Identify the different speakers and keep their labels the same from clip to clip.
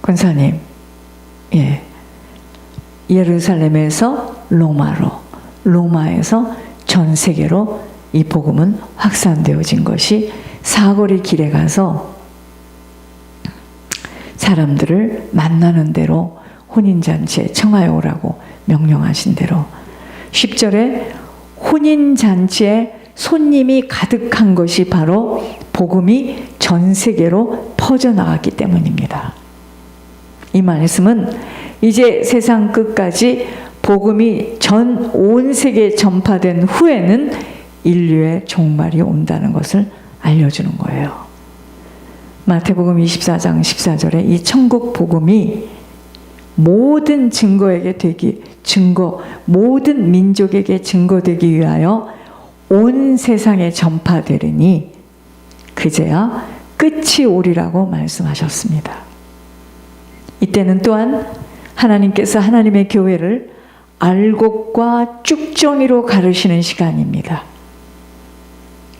Speaker 1: 권사님, 예, 예루살렘에서 로마로, 로마에서 전 세계로 이 복음은 확산되어진 것이 사거리 길에 가서 사람들을 만나는 대로 혼인잔치에 청하여 오라고 명령하신 대로 10절에 혼인잔치에 손님이 가득한 것이 바로 복음이 전 세계로 퍼져나갔기 때문입니다. 이 말씀은 이제 세상 끝까지 복음이 전 온 세계에 전파된 후에는 인류의 종말이 온다는 것을 알려주는 거예요. 마태복음 24장 14절에 이 천국 복음이 모든 모든 민족에게 증거되기 위하여 온 세상에 전파되리니 그제야 끝이 오리라고 말씀하셨습니다. 이때는 또한 하나님께서 하나님의 교회를 알곡과 쭉정이로 가르시는 시간입니다.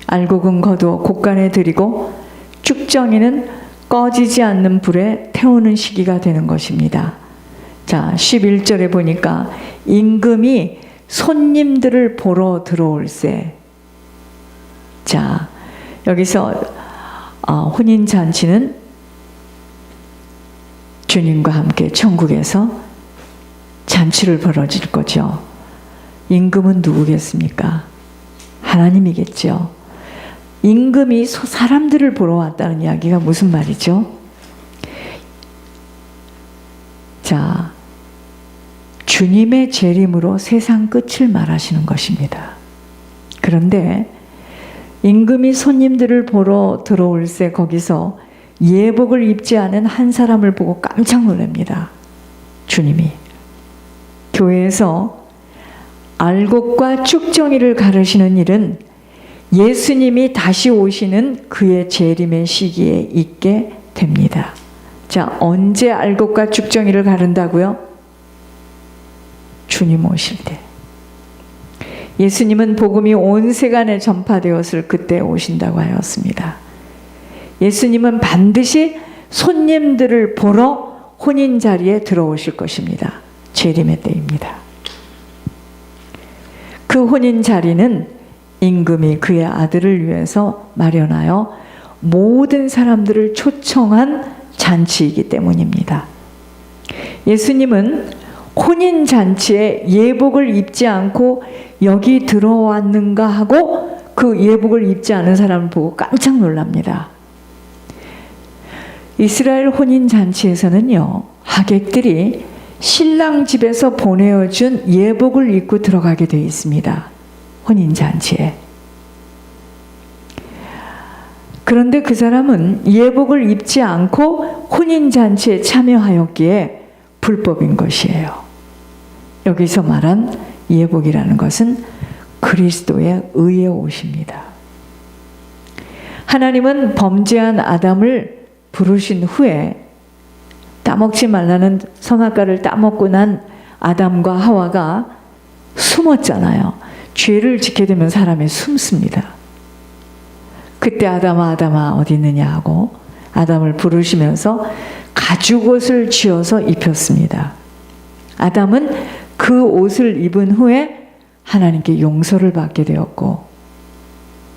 Speaker 1: 알곡은 거두어 곡간에 들이고 쭉정이는 꺼지지 않는 불에 태우는 시기가 되는 것입니다. 자, 11절에 보니까 임금이 손님들을 보러 들어올세. 자, 여기서 혼인잔치는 주님과 함께 천국에서 잔치를 벌어질 거죠. 임금은 누구겠습니까? 하나님이겠죠. 임금이 사람들을 보러 왔다는 이야기가 무슨 말이죠? 자, 주님의 재림으로 세상 끝을 말하시는 것입니다. 그런데 임금이 손님들을 보러 들어올세 거기서 예복을 입지 않은 한 사람을 보고 깜짝 놀랍니다. 주님이 교회에서 알곡과 쭉정이를 가르시는 일은 예수님이 다시 오시는 그의 재림의 시기에 있게 됩니다. 자, 언제 알곡과 쭉정이를 가른다고요? 주님 오실 때. 예수님은 복음이 온 세간에 전파되었을 그때 오신다고 하였습니다. 예수님은 반드시 손님들을 보러 혼인 자리에 들어오실 것입니다. 재림의 때입니다. 그 혼인 자리는 임금이 그의 아들을 위해서 마련하여 모든 사람들을 초청한 잔치이기 때문입니다. 예수님은 혼인 잔치에 예복을 입지 않고 여기 들어왔는가 하고 그 예복을 입지 않은 사람을 보고 깜짝 놀랍니다. 이스라엘 혼인 잔치에서는요, 하객들이 신랑 집에서 보내어준 예복을 입고 들어가게 되어 있습니다. 혼인 잔치에. 그런데 그 사람은 예복을 입지 않고 혼인 잔치에 참여하였기에 불법인 것이에요. 여기서 말한 예복이라는 것은 그리스도의 의의 옷입니다. 하나님은 범죄한 아담을 부르신 후에 따먹지 말라는 선악과를 따먹고 난 아담과 하와가 숨었잖아요. 죄를 짓게 되면 사람이 숨습니다. 그때 아담아 어디 있느냐 하고 아담을 부르시면서 가죽옷을 쥐어서 입혔습니다. 아담은 그 옷을 입은 후에 하나님께 용서를 받게 되었고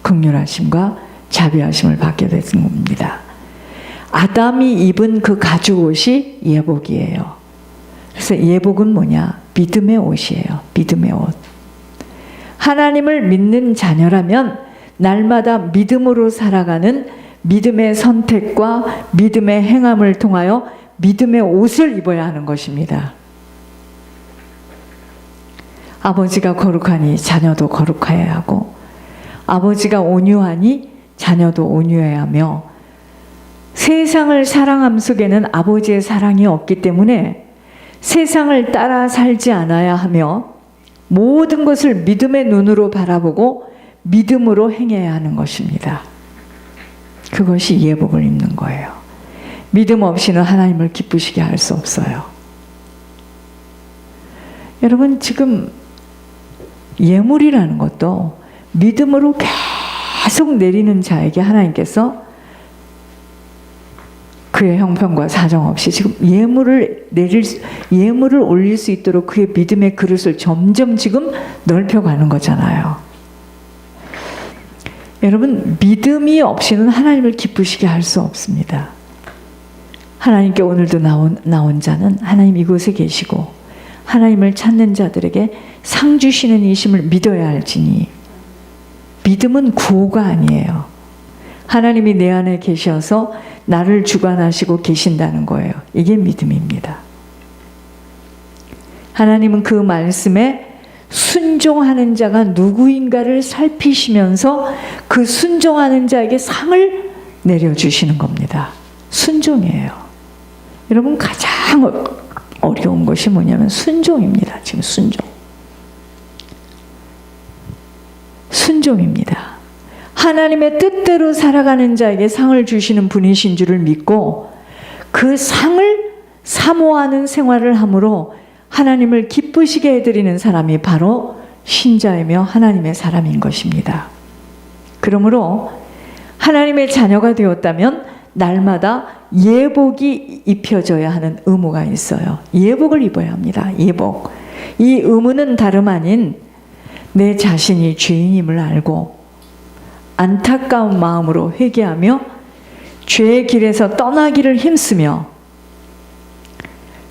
Speaker 1: 긍휼하심과 자비하심을 받게 된 겁니다. 아담이 입은 그 가죽옷이 예복이에요. 그래서 예복은 뭐냐? 믿음의 옷이에요. 믿음의 옷. 하나님을 믿는 자녀라면 날마다 믿음으로 살아가는 믿음의 선택과 믿음의 행함을 통하여 믿음의 옷을 입어야 하는 것입니다. 아버지가 거룩하니 자녀도 거룩해야 하고 아버지가 온유하니 자녀도 온유해야 하며 세상을 사랑함 속에는 아버지의 사랑이 없기 때문에 세상을 따라 살지 않아야 하며 모든 것을 믿음의 눈으로 바라보고 믿음으로 행해야 하는 것입니다. 그것이 예복을 입는 거예요. 믿음 없이는 하나님을 기쁘시게 할 수 없어요. 여러분, 지금 예물이라는 것도 믿음으로 계속 내리는 자에게 하나님께서 그의 형편과 사정 없이 지금 예물을 올릴 수 있도록 그의 믿음의 그릇을 점점 지금 넓혀가는 거잖아요. 여러분, 믿음이 없이는 하나님을 기쁘시게 할 수 없습니다. 하나님께 오늘도 나온 자는 하나님 이곳에 계시고 하나님을 찾는 자들에게 상 주시는 이심을 믿어야 할지니, 믿음은 구호가 아니에요. 하나님이 내 안에 계셔서 나를 주관하시고 계신다는 거예요. 이게 믿음입니다. 하나님은 그 말씀에 순종하는 자가 누구인가를 살피시면서 그 순종하는 자에게 상을 내려주시는 겁니다. 순종이에요. 여러분, 가장 어려운 것이 뭐냐면 순종입니다. 지금 순종입니다. 하나님의 뜻대로 살아가는 자에게 상을 주시는 분이신 줄을 믿고 그 상을 사모하는 생활을 함으로 하나님을 기쁘시게 해드리는 사람이 바로 신자이며 하나님의 사람인 것입니다. 그러므로 하나님의 자녀가 되었다면 날마다 예복이 입혀져야 하는 의무가 있어요. 예복을 입어야 합니다. 예복. 이 의무는 다름 아닌 내 자신이 죄인임을 알고 안타까운 마음으로 회개하며 죄의 길에서 떠나기를 힘쓰며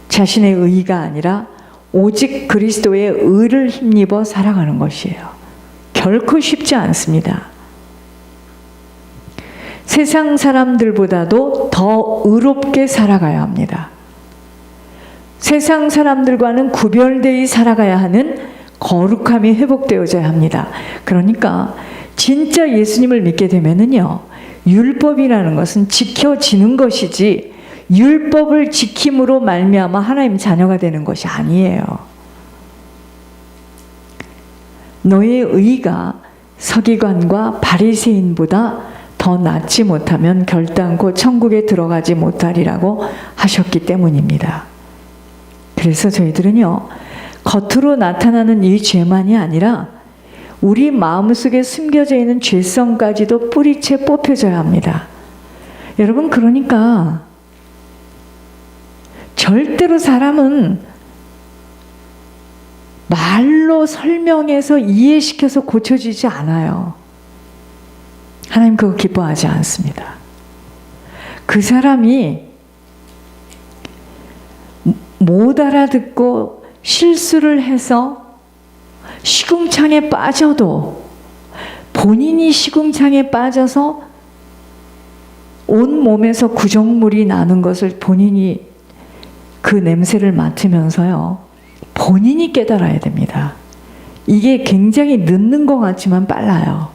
Speaker 1: 자신의 의가 아니라 오직 그리스도의 의를 힘입어 살아가는 것이에요. 결코 쉽지 않습니다. 세상 사람들보다도 더 의롭게 살아가야 합니다. 세상 사람들과는 구별되어 살아가야 하는 거룩함이 회복되어져야 합니다. 그러니까 진짜 예수님을 믿게 되면은요, 율법이라는 것은 지켜지는 것이지 율법을 지킴으로 말미암아 하나님 자녀가 되는 것이 아니에요. 너의 의가 서기관과 바리새인보다 더 낫지 못하면 결단코 천국에 들어가지 못하리라고 하셨기 때문입니다. 그래서 저희들은요, 겉으로 나타나는 이 죄만이 아니라 우리 마음속에 숨겨져 있는 죄성까지도 뿌리채 뽑혀져야 합니다. 여러분, 그러니까 절대로 사람은 말로 설명해서 이해시켜서 고쳐지지 않아요. 하나님 그거 기뻐하지 않습니다. 그 사람이 못 알아듣고 실수를 해서 시궁창에 빠져도 본인이 시궁창에 빠져서 온 몸에서 구정물이 나는 것을 본인이 그 냄새를 맡으면서요, 본인이 깨달아야 됩니다. 이게 굉장히 늦는 것 같지만 빨라요.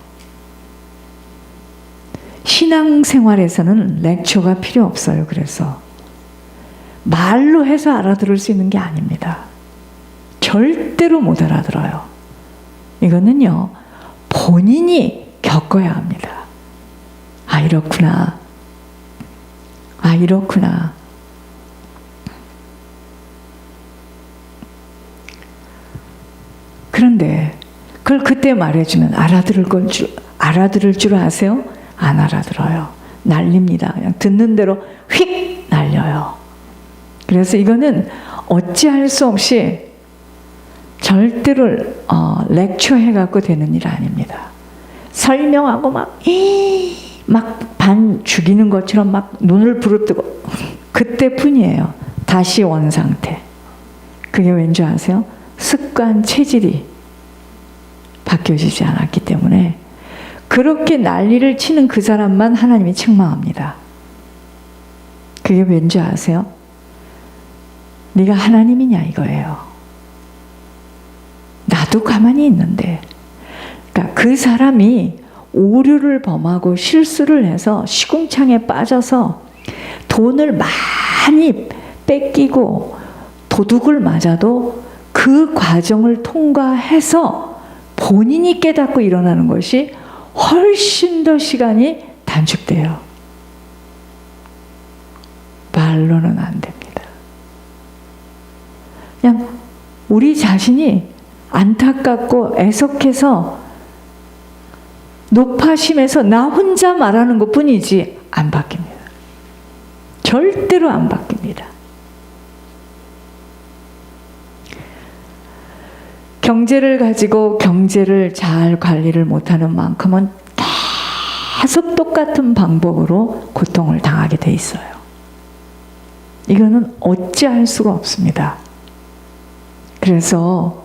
Speaker 1: 신앙생활에서는 렉처가 필요 없어요. 그래서 말로 해서 알아들을 수 있는 게 아닙니다. 절대로 못 알아들어요. 이거는요, 본인이 겪어야 합니다. 아, 이렇구나. 아, 이렇구나. 그런데 그걸 그때 말해주면 알아들을 줄 아세요? 안 알아들어요. 날립니다. 그냥 듣는 대로 휙 날려요. 그래서 이거는 어찌할 수 없이 절대로 렉처 해갖고 되는 일 아닙니다. 설명하고 막 반 죽이는 것처럼 막 눈을 부릅뜨고 그때뿐이에요. 다시 원상태. 그게 왠지 아세요? 습관, 체질이 바뀌어지지 않았기 때문에 그렇게 난리를 치는 그 사람만 하나님이 책망합니다. 그게 왠지 아세요? 네가 하나님이냐 이거예요. 나도 가만히 있는데. 그러니까 그 사람이 오류를 범하고 실수를 해서 시궁창에 빠져서 돈을 많이 뺏기고 도둑을 맞아도 그 과정을 통과해서 본인이 깨닫고 일어나는 것이 훨씬 더 시간이 단축돼요. 말로는 안 됩니다. 그냥 우리 자신이 안타깝고 애석해서 높아심에서 나 혼자 말하는 것 뿐이지 안 바뀝니다. 절대로 안 바뀝니다. 경제를 가지고 경제를 잘 관리를 못하는 만큼은 계속 똑같은 방법으로 고통을 당하게 돼 있어요. 이거는 어찌할 수가 없습니다. 그래서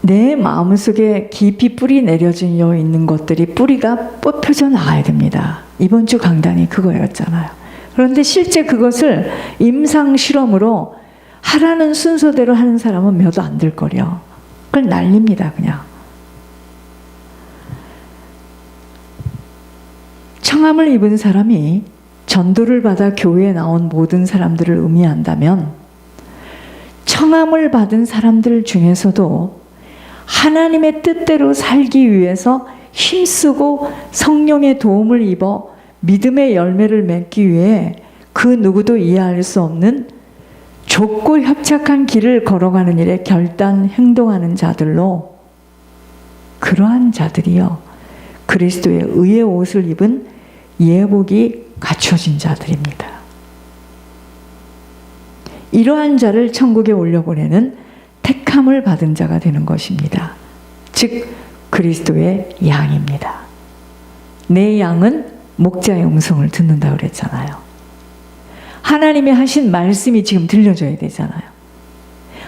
Speaker 1: 내 마음속에 깊이 뿌리 내려져 있는 것들이 뿌리가 뽑혀져 나가야 됩니다. 이번 주 강단이 그거였잖아요. 그런데 실제 그것을 임상 실험으로 하라는 순서대로 하는 사람은 몇 안 될 거려. 그걸 날립니다, 그냥. 청함을 입은 사람이 전도를 받아 교회에 나온 모든 사람들을 의미한다면 청함을 받은 사람들 중에서도 하나님의 뜻대로 살기 위해서 힘쓰고 성령의 도움을 입어 믿음의 열매를 맺기 위해 그 누구도 이해할 수 없는 좁고 협착한 길을 걸어가는 일에 결단 행동하는 자들로, 그러한 자들이요 그리스도의 의의 옷을 입은 예복이 갖춰진 자들입니다. 이러한 자를 천국에 올려보내는 택함을 받은 자가 되는 것입니다. 즉 그리스도의 양입니다. 내 양은 목자의 음성을 듣는다고 그랬잖아요. 하나님이 하신 말씀이 지금 들려줘야 되잖아요.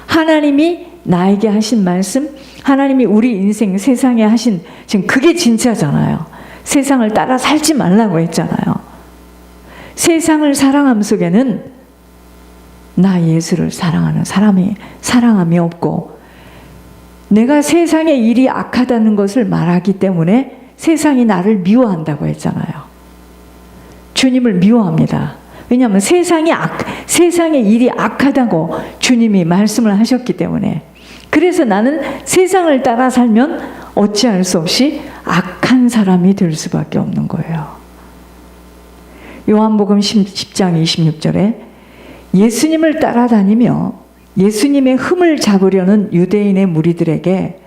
Speaker 1: 하나님이 나에게 하신 말씀, 하나님이 우리 인생 세상에 하신, 지금 그게 진짜잖아요. 세상을 따라 살지 말라고 했잖아요. 세상을 사랑함 속에는 나 예수를 사랑하는 사랑함이 없고, 내가 세상의 일이 악하다는 것을 말하기 때문에 세상이 나를 미워한다고 했잖아요. 주님을 미워합니다. 왜냐하면 세상의 일이 악하다고 주님이 말씀을 하셨기 때문에. 그래서 나는 세상을 따라 살면 어찌할 수 없이 악한 사람이 될 수밖에 없는 거예요. 요한복음 10장 26절에 예수님을 따라다니며 예수님의 흠을 잡으려는 유대인의 무리들에게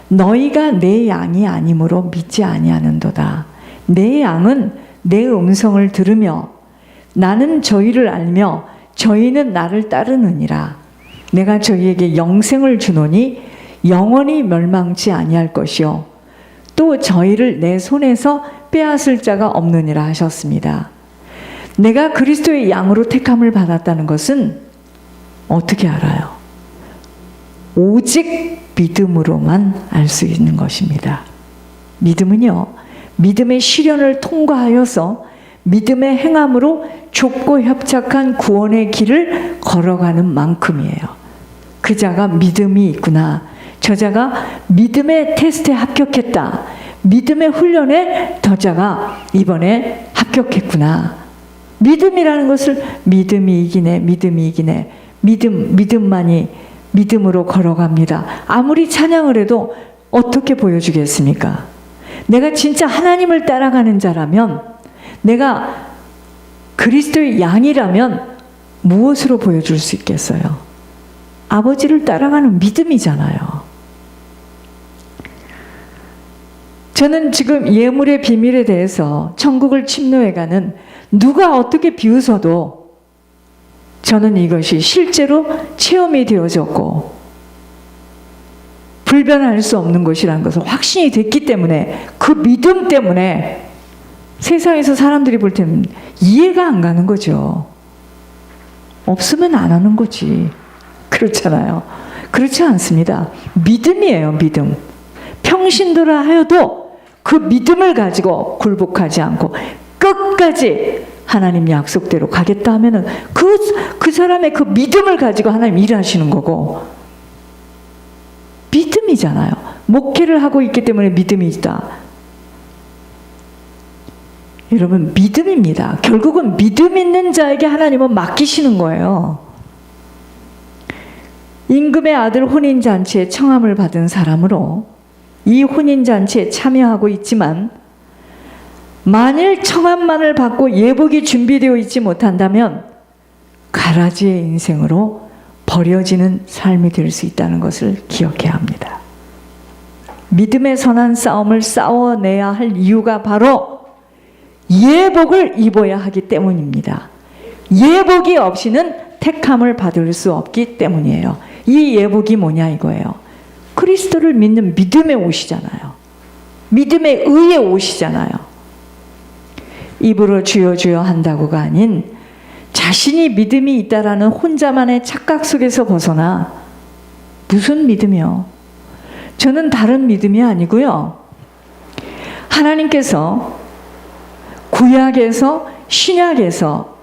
Speaker 1: 너희가 내 양이 아니므로 믿지 아니하는도다. 내 양은 내 음성을 들으며 나는 저희를 알며 저희는 나를 따르느니라. 내가 저희에게 영생을 주노니 영원히 멸망치 아니할 것이요 또 저희를 내 손에서 빼앗을 자가 없느니라 하셨습니다. 내가 그리스도의 양으로 택함을 받았다는 것은 어떻게 알아요? 오직 믿음으로만 알 수 있는 것입니다. 믿음은요, 믿음의 시련을 통과하여서 믿음의 행함으로 좁고 협착한 구원의 길을 걸어가는 만큼이에요. 그 자가 믿음이 있구나. 저 자가 믿음의 테스트에 합격했다. 믿음의 훈련에 저 자가 이번에 합격했구나. 믿음이라는 것을 믿음이 이기네. 믿음만이 믿음으로 걸어갑니다. 아무리 찬양을 해도 어떻게 보여주겠습니까? 내가 진짜 하나님을 따라가는 자라면, 내가 그리스도의 양이라면 무엇으로 보여줄 수 있겠어요? 아버지를 따라가는 믿음이잖아요. 저는 지금 예물의 비밀에 대해서 천국을 침노해가는 누가 어떻게 비웃어도 저는 이것이 실제로 체험이 되어졌고 불변할 수 없는 것이라는 것을 확신이 됐기 때문에, 그 믿음 때문에 세상에서 사람들이 볼 때는 이해가 안 가는 거죠. 없으면 안 하는 거지. 그렇잖아요. 그렇지 않습니다. 믿음이에요, 믿음. 평신도라 하여도 그 믿음을 가지고 굴복하지 않고 끝까지 하나님 약속대로 가겠다 하면은 그 사람의 그 믿음을 가지고 하나님 일하시는 거고, 믿음이잖아요. 목회를 하고 있기 때문에 믿음이 있다. 여러분, 믿음입니다. 결국은 믿음 있는 자에게 하나님은 맡기시는 거예요. 임금의 아들 혼인잔치에 청함을 받은 사람으로 이 혼인잔치에 참여하고 있지만, 만일 청함만을 받고 예복이 준비되어 있지 못한다면 가라지의 인생으로 버려지는 삶이 될 수 있다는 것을 기억해야 합니다. 믿음의 선한 싸움을 싸워내야 할 이유가 바로 예복을 입어야 하기 때문입니다. 예복이 없이는 택함을 받을 수 없기 때문이에요. 이 예복이 뭐냐 이거예요. 그리스도를 믿는 믿음의 옷이잖아요. 믿음의 의의 옷이잖아요. 입으로 주여 주여 한다고가 아닌 자신이 믿음이 있다라는 혼자만의 착각 속에서 벗어나 무슨 믿음이요? 저는 다른 믿음이 아니고요. 하나님께서 구약에서 신약에서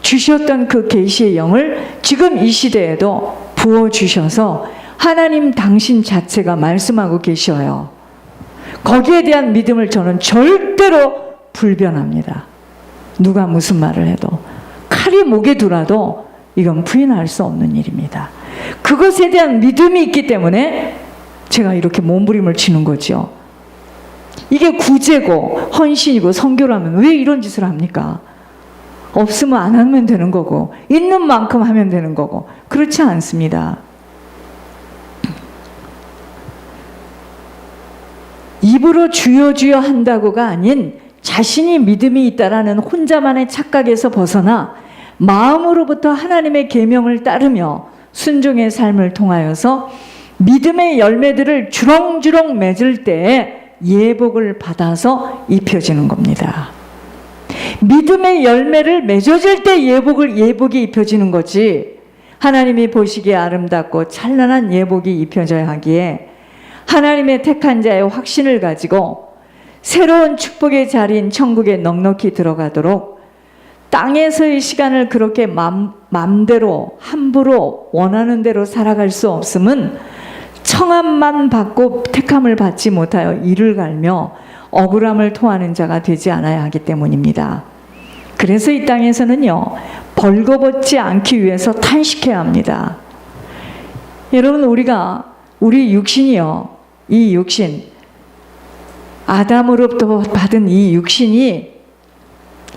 Speaker 1: 주셨던 그 계시의 영을 지금 이 시대에도 부어주셔서 하나님 당신 자체가 말씀하고 계셔요. 거기에 대한 믿음을 저는 절대로 불변합니다. 누가 무슨 말을 해도 칼이 목에 들어도 이건 부인할 수 없는 일입니다. 그것에 대한 믿음이 있기 때문에 제가 이렇게 몸부림을 치는 거죠. 이게 구제고 헌신이고 선교라면 왜 이런 짓을 합니까? 없으면 안 하면 되는 거고 있는 만큼 하면 되는 거고 그렇지 않습니다. 입으로 주여 주여 한다고가 아닌 자신이 믿음이 있다라는 혼자만의 착각에서 벗어나 마음으로부터 하나님의 계명을 따르며 순종의 삶을 통하여서 믿음의 열매들을 주렁주렁 맺을 때에 예복을 받아서 입혀지는 겁니다. 믿음의 열매를 맺어질 때 예복이 입혀지는 거지, 하나님이 보시기에 아름답고 찬란한 예복이 입혀져야 하기에 하나님의 택한 자의 확신을 가지고 새로운 축복의 자리인 천국에 넉넉히 들어가도록 땅에서의 시간을 그렇게 맘대로 함부로 원하는 대로 살아갈 수 없음은 청함만 받고 택함을 받지 못하여 이를 갈며 억울함을 토하는 자가 되지 않아야 하기 때문입니다. 그래서 이 땅에서는요, 벌거벗지 않기 위해서 탄식해야 합니다. 여러분, 우리 육신이요, 이 육신, 아담으로부터 받은 이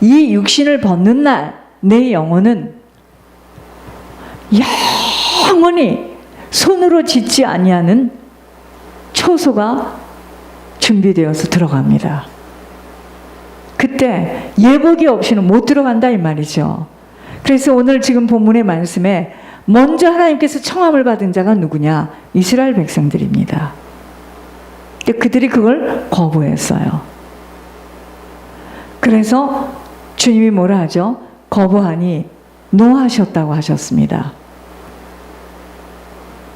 Speaker 1: 육신을 벗는 날 내 영혼은 영원히 손으로 짓지 아니하는 초소가 준비되어서 들어갑니다. 그때 예복이 없이는 못 들어간다 이 말이죠. 그래서 오늘 지금 본문의 말씀에 먼저 하나님께서 청함을 받은 자가 누구냐? 이스라엘 백성들입니다. 근데 그들이 그걸 거부했어요. 그래서 주님이 뭐라 하죠? 거부하니 노하셨다고 하셨습니다.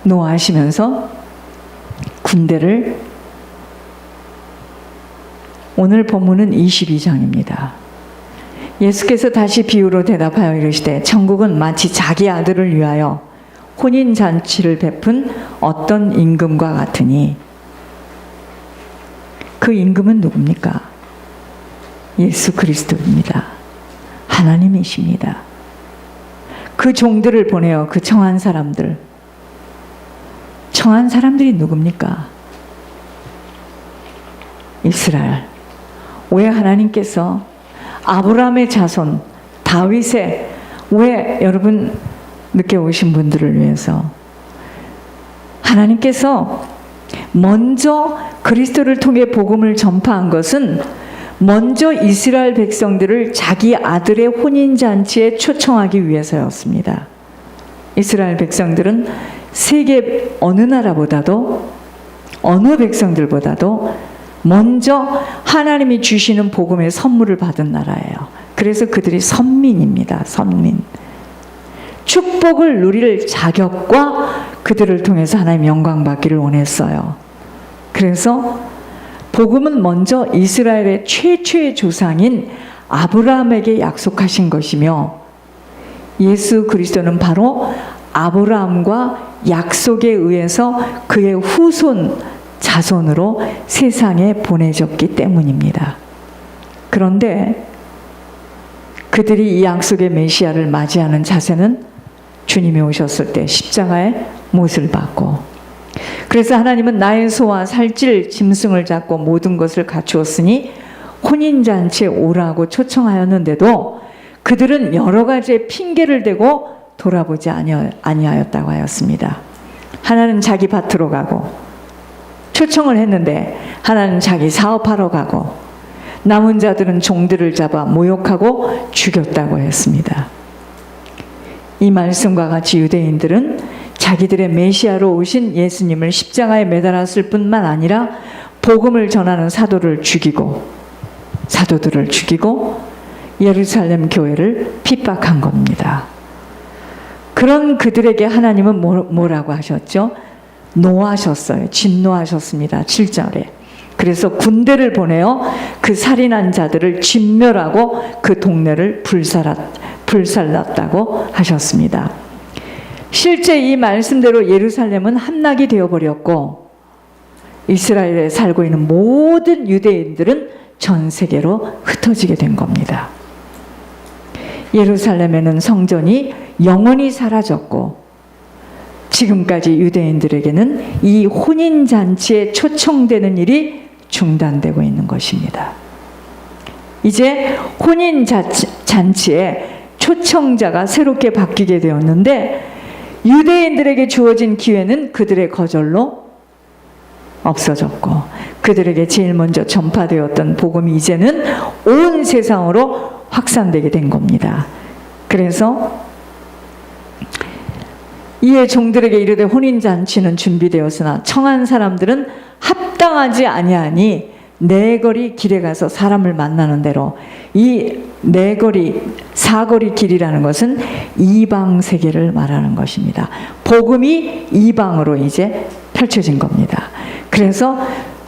Speaker 1: 노하시면서 군대를, 오늘 본문은 22장입니다. 예수께서 다시 비유로 대답하여 이르시되 천국은 마치 자기 아들을 위하여 혼인잔치를 베푼 어떤 임금과 같으니, 그 임금은 누굽니까? 예수 그리스도입니다. 하나님이십니다. 그 종들을 보내어 그 청한 사람들이 누굽니까? 이스라엘. 왜 하나님께서 아브라함의 자손 다윗의, 왜 여러분 늦게 오신 분들을 위해서 하나님께서 먼저 그리스도를 통해 복음을 전파한 것은 먼저 이스라엘 백성들을 자기 아들의 혼인잔치에 초청하기 위해서였습니다. 이스라엘 백성들은 세계 어느 나라보다도, 어느 백성들보다도 먼저 하나님이 주시는 복음의 선물을 받은 나라예요. 그래서 그들이 선민입니다. 선민. 축복을 누릴 자격과 그들을 통해서 하나님 영광 받기를 원했어요. 그래서 복음은 먼저 이스라엘의 최초의 조상인 아브라함에게 약속하신 것이며, 예수 그리스도는 바로 아브라함과 약속에 의해서 그의 후손 자손으로 세상에 보내졌기 때문입니다. 그런데 그들이 이 약속의 메시아를 맞이하는 자세는 주님이 오셨을 때 십자가의 못을 받고, 그래서 하나님은 나의 소와 살찔 짐승을 잡고 모든 것을 갖추었으니 혼인잔치에 오라고 초청하였는데도 그들은 여러 가지의 핑계를 대고 돌아보지 아니하였다고 하였습니다. 하나는 자기 밭으로 가고, 초청을 했는데 하나는 자기 사업하러 가고, 남은 자들은 종들을 잡아 모욕하고 죽였다고 했습니다. 이 말씀과 같이 유대인들은 자기들의 메시아로 오신 예수님을 십자가에 매달았을 뿐만 아니라 복음을 전하는 사도들을 죽이고 예루살렘 교회를 핍박한 겁니다. 그런 그들에게 하나님은 뭐라고 하셨죠? 노하셨어요. 진노하셨습니다. 7절에. 그래서 군대를 보내어 그 살인한 자들을 진멸하고 그 동네를 불살랐다고 하셨습니다. 실제 이 말씀대로 예루살렘은 함락이 되어버렸고 이스라엘에 살고 있는 모든 유대인들은 전 세계로 흩어지게 된 겁니다. 예루살렘에는 성전이 영원히 사라졌고 지금까지 유대인들에게는 이 혼인잔치에 초청되는 일이 중단되고 있는 것입니다. 이제 혼인잔치에 초청자가 새롭게 바뀌게 되었는데 유대인들에게 주어진 기회는 그들의 거절로 없어졌고 그들에게 제일 먼저 전파되었던 복음이 이제는 온 세상으로 확산되게 된 겁니다. 그래서 이에 종들에게 이르되 혼인잔치는 준비되었으나 청한 사람들은 합당하지 아니하니 네거리 길에 가서 사람을 만나는 대로 이 네거리 사거리 길이라는 것은 이방 세계를 말하는 것입니다. 복음이 이방으로 이제 펼쳐진 겁니다. 그래서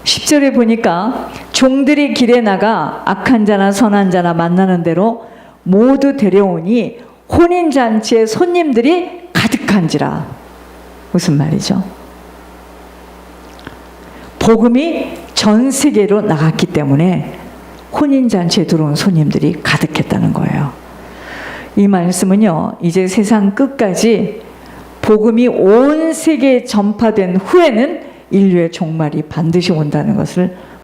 Speaker 1: 10절에 보니까 종들이 길에 나가 악한 자나 선한 자나 만나는 대로 모두 데려오니 혼인잔치에 손님들이 가득한지라. 무슨 말이죠? 복음이 전 세계로 나갔기 때문에 혼인잔치에 들어온 손님들이 가득했다는 거예요. 이 말씀은요, 이제 세상 끝까지 복음이 온 세계에 전파된 후에는 인류의 종말이 반드시 온다는 것을